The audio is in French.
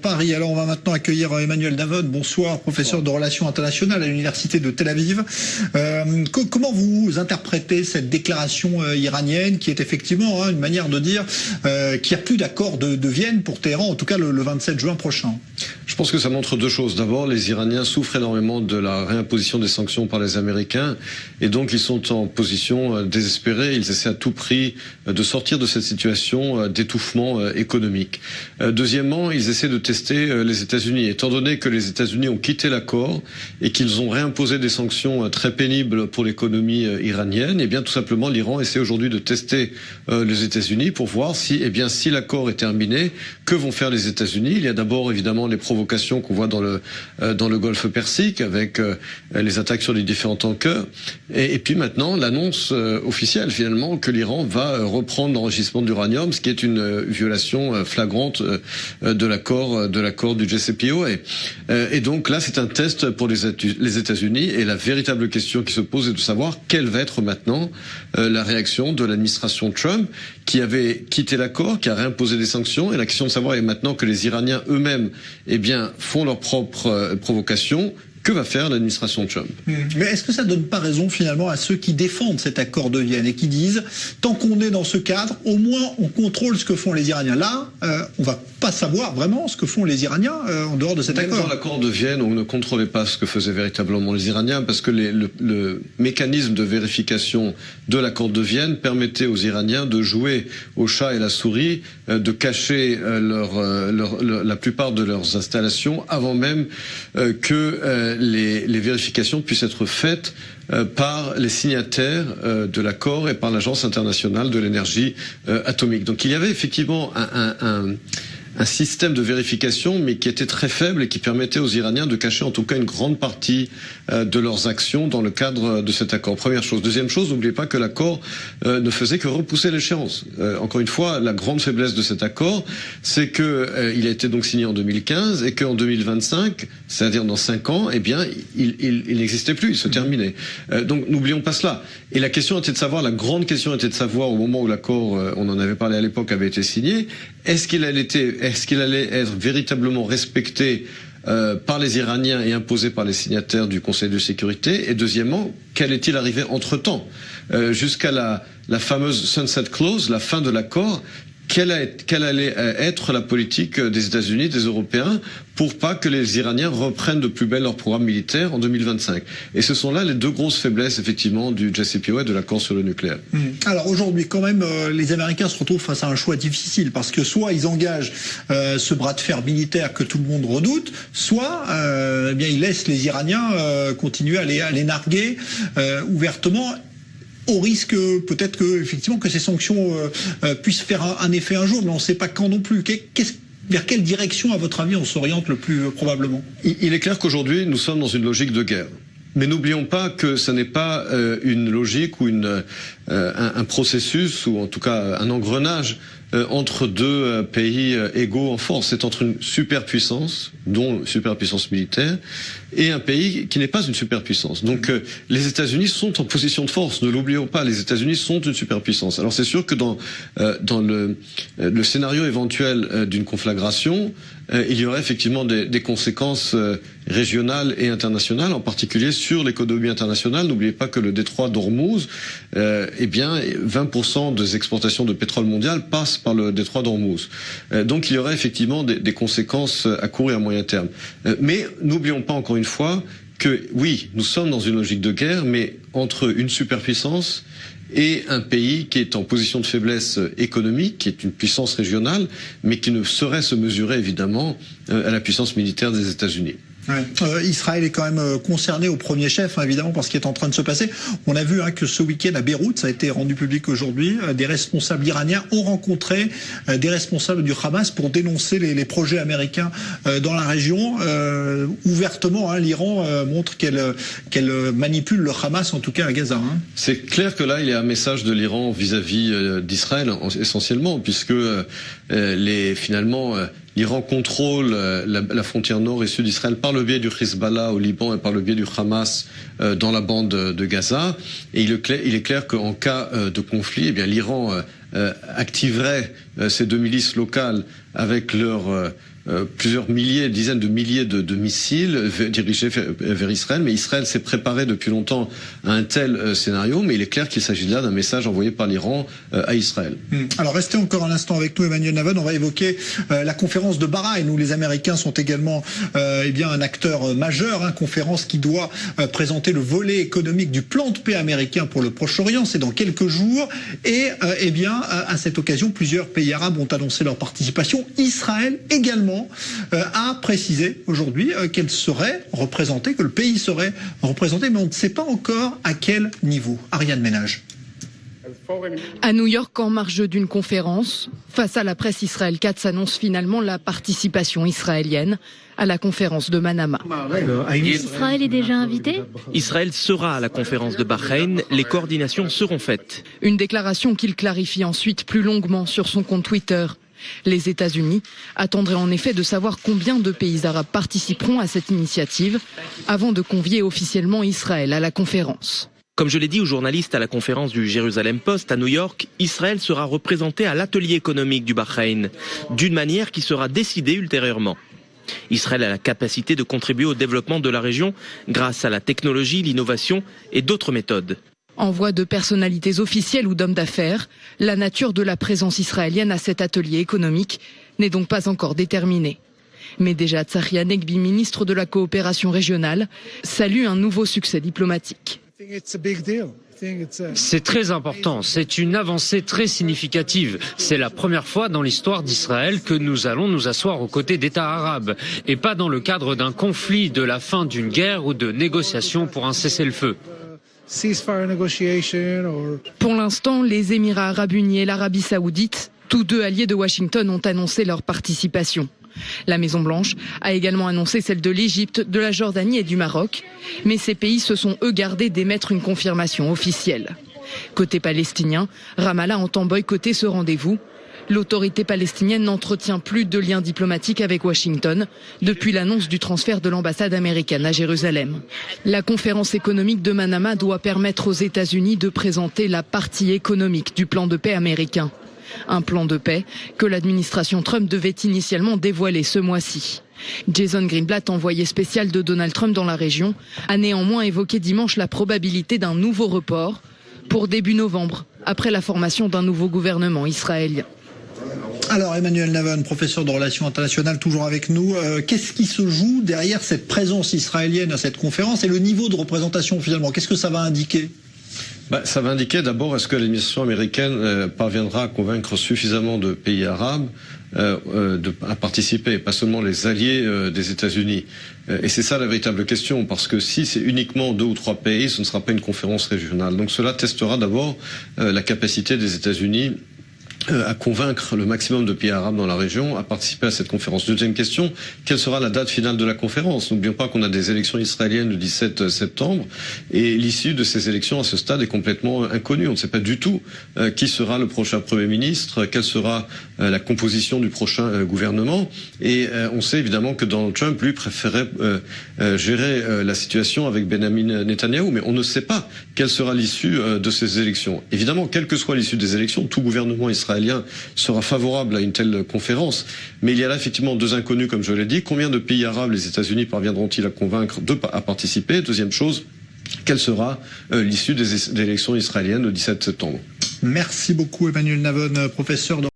Paris. Alors on va maintenant accueillir Emmanuel Davod. Bonsoir, professeur de relations internationales à l'université de Tel Aviv. Comment vous interprétez cette déclaration iranienne qui est effectivement une manière de dire qu'il n'y a plus d'accord de Vienne pour Téhéran, en tout cas le 27 juin prochain? Je pense que ça montre deux choses. D'abord, les Iraniens souffrent énormément de la réimposition des sanctions par les Américains et donc ils sont en position désespérée. Ils essaient à tout prix de sortir de cette situation d'étouffement économique. Deuxièmement, ils essaient de tester les États-Unis. Étant donné que les États-Unis ont quitté l'accord et qu'ils ont réimposé des sanctions très pénibles pour l'économie iranienne, eh bien tout simplement l'Iran essaie aujourd'hui de tester les États-Unis pour voir si, si l'accord est terminé, que vont faire les États-Unis. Il y a d'abord évidemment les provocations qu'on voit dans le Golfe Persique avec les attaques sur les différents tankers et puis maintenant l'annonce officielle finalement que l'Iran va reprendre l'enrichissement d'uranium, ce qui est une violation flagrante de l'accord du JCPOA. Et donc là, c'est un test pour les États-Unis et la véritable question qui se pose est de savoir quelle va être maintenant la réaction de l'administration Trump qui avait quitté l'accord, qui a réimposé des sanctions. Et la question de savoir est maintenant que les Iraniens eux-mêmes, font leurs propres provocations. Que va faire l'administration Trump? Mais est-ce que ça donne pas raison finalement à ceux qui défendent cet accord de Vienne et qui disent tant qu'on est dans ce cadre, au moins on contrôle ce que font les Iraniens. Là, on va pas savoir vraiment ce que font les Iraniens en dehors de cet accord. Dans l'accord de Vienne, on ne contrôlait pas ce que faisaient véritablement les Iraniens parce que le mécanisme de vérification de l'accord de Vienne permettait aux Iraniens de jouer au chat et la souris, de cacher la plupart de leurs installations avant même que les vérifications puissent être faites par les signataires de l'accord et par l'Agence internationale de l'énergie atomique. Donc il y avait effectivement un système de vérification, mais qui était très faible et qui permettait aux Iraniens de cacher en tout cas une grande partie de leurs actions dans le cadre de cet accord. Première chose. Deuxième chose, n'oubliez pas que l'accord ne faisait que repousser l'échéance. Encore une fois, la grande faiblesse de cet accord, c'est que il a été donc signé en 2015 et qu'en 2025, c'est-à-dire dans 5 ans, il n'existait plus, il se terminait. Donc n'oublions pas cela. Et la question était de savoir, la grande question était de savoir au moment où l'accord, on en avait parlé à l'époque, avait été signé, est-ce qu'il allait être véritablement respecté par les Iraniens et imposé par les signataires du Conseil de sécurité? Et deuxièmement, qu'allait-il arriver entre-temps jusqu'à la fameuse Sunset Clause, la fin de l'accord? Quelle allait être la politique des États-Unis, des Européens, pour pas que les Iraniens reprennent de plus belle leur programme militaire en 2025. Et ce sont là les deux grosses faiblesses, effectivement, du JCPOA et de l'accord sur le nucléaire. Alors aujourd'hui, quand même, les Américains se retrouvent face à un choix difficile, parce que soit ils engagent ce bras de fer militaire que tout le monde redoute, soit ils laissent les Iraniens continuer à les narguer ouvertement, au risque peut-être que ces sanctions puissent faire un effet un jour, mais on ne sait pas quand non plus. Vers quelle direction, à votre avis, on s'oriente le plus probablement? Il est clair qu'aujourd'hui, nous sommes dans une logique de guerre. Mais n'oublions pas que ce n'est pas une logique ou un processus, ou en tout cas un engrenage entre deux pays égaux en force. C'est entre une superpuissance, dont une superpuissance militaire, et un pays qui n'est pas une superpuissance. Donc les États-Unis sont en position de force, ne l'oublions pas, les États-Unis sont une superpuissance. Alors c'est sûr que dans le scénario éventuel d'une conflagration, il y aurait effectivement des conséquences régionales et internationales, en particulier sur l'économie internationale. N'oubliez pas que le détroit d'Ormuz, 20% des exportations de pétrole mondial passent par le détroit d'Ormuz. Donc il y aurait effectivement des conséquences à court et à moyen terme. Mais n'oublions pas encore une fois que oui, nous sommes dans une logique de guerre, mais entre une superpuissance et un pays qui est en position de faiblesse économique, qui est une puissance régionale, mais qui ne saurait se mesurer évidemment à la puissance militaire des États-Unis. Ouais. Israël est quand même concerné au premier chef, évidemment, par ce qui est en train de se passer. On a vu que ce week-end à Beyrouth, ça a été rendu public aujourd'hui, des responsables iraniens ont rencontré des responsables du Hamas pour dénoncer les projets américains dans la région. Ouvertement, l'Iran montre qu'elle manipule le Hamas, en tout cas à Gaza. C'est clair que là, il y a un message de l'Iran vis-à-vis d'Israël, essentiellement, puisque finalement... L'Iran contrôle la frontière nord et sud d'Israël par le biais du Hezbollah au Liban et par le biais du Hamas dans la bande de Gaza. Et il est clair qu'en cas de conflit, l'Iran activerait ces deux milices locales avec leur plusieurs milliers, dizaines de milliers de missiles dirigés vers Israël, mais Israël s'est préparé depuis longtemps à un tel scénario, mais il est clair qu'il s'agit là d'un message envoyé par l'Iran à Israël. Alors restez encore un instant avec nous, Emmanuel Navon, on va évoquer la conférence de Bahreïn, où les Américains sont également un acteur majeur, conférence qui doit présenter le volet économique du plan de paix américain pour le Proche-Orient, c'est dans quelques jours, et à cette occasion, plusieurs pays arabes ont annoncé leur participation. Israël également a précisé aujourd'hui qu'elle serait représentée, que le pays serait représenté, mais on ne sait pas encore à quel niveau. Ariane Ménage. À New York, en marge d'une conférence, face à la presse, Israël 4 s'annonce finalement la participation israélienne à la conférence de Manama. Israël est déjà invité ? Israël sera à la conférence de Bahreïn, les coordinations seront faites. Une déclaration qu'il clarifie ensuite plus longuement sur son compte Twitter. Les États-Unis attendraient en effet de savoir combien de pays arabes participeront à cette initiative avant de convier officiellement Israël à la conférence. Comme je l'ai dit aux journalistes à la conférence du Jérusalem Post à New York, Israël sera représenté à l'atelier économique du Bahreïn, d'une manière qui sera décidée ultérieurement. Israël a la capacité de contribuer au développement de la région grâce à la technologie, l'innovation et d'autres méthodes. Envoi de personnalités officielles ou d'hommes d'affaires, la nature de la présence israélienne à cet atelier économique n'est donc pas encore déterminée. Mais déjà Tzachi Hanegbi, ministre de la coopération régionale, salue un nouveau succès diplomatique. C'est très important, c'est une avancée très significative. C'est la première fois dans l'histoire d'Israël que nous allons nous asseoir aux côtés d'États arabes et pas dans le cadre d'un conflit, de la fin d'une guerre ou de négociations pour un cessez-le-feu. Pour l'instant, les Émirats arabes unis et l'Arabie saoudite, tous deux alliés de Washington, ont annoncé leur participation. La Maison-Blanche a également annoncé celle de l'Égypte, de la Jordanie et du Maroc, mais ces pays se sont eux gardés d'émettre une confirmation officielle. Côté palestinien, Ramallah entend boycotter ce rendez-vous. L'autorité palestinienne n'entretient plus de liens diplomatiques avec Washington depuis l'annonce du transfert de l'ambassade américaine à Jérusalem. La conférence économique de Manama doit permettre aux États-Unis de présenter la partie économique du plan de paix américain. Un plan de paix que l'administration Trump devait initialement dévoiler ce mois-ci. Jason Greenblatt, envoyé spécial de Donald Trump dans la région, a néanmoins évoqué dimanche la probabilité d'un nouveau report pour début novembre, après la formation d'un nouveau gouvernement israélien. Alors Emmanuel Navon, professeur de relations internationales, toujours avec nous. Qu'est-ce qui se joue derrière cette présence israélienne à cette conférence et le niveau de représentation finalement? Qu'est-ce que ça va indiquer? Ça va indiquer d'abord est-ce que l'administration américaine parviendra à convaincre suffisamment de pays arabes à participer, pas seulement les alliés des États-Unis. Et c'est ça la véritable question, parce que si c'est uniquement 2 ou 3 pays, ce ne sera pas une conférence régionale. Donc cela testera d'abord la capacité des États-Unis à convaincre le maximum de pays arabes dans la région à participer à cette conférence. Deuxième question, quelle sera la date finale de la conférence? N'oublions pas qu'on a des élections israéliennes le 17 septembre et l'issue de ces élections à ce stade est complètement inconnue. On ne sait pas du tout qui sera le prochain Premier ministre, quelle sera la composition du prochain gouvernement, et on sait évidemment que Donald Trump, lui, préférait gérer la situation avec Benjamin Netanyahou, mais on ne sait pas quelle sera l'issue de ces élections. Évidemment, quelle que soit l'issue des élections, tout gouvernement israélien sera favorable à une telle conférence, mais il y a là effectivement 2 inconnus, comme je l'ai dit. Combien de pays arabes les États-Unis parviendront-ils à convaincre à participer? Deuxième chose, quelle sera l'issue des élections israéliennes le 17 septembre? Merci beaucoup Emmanuel Navon, professeur de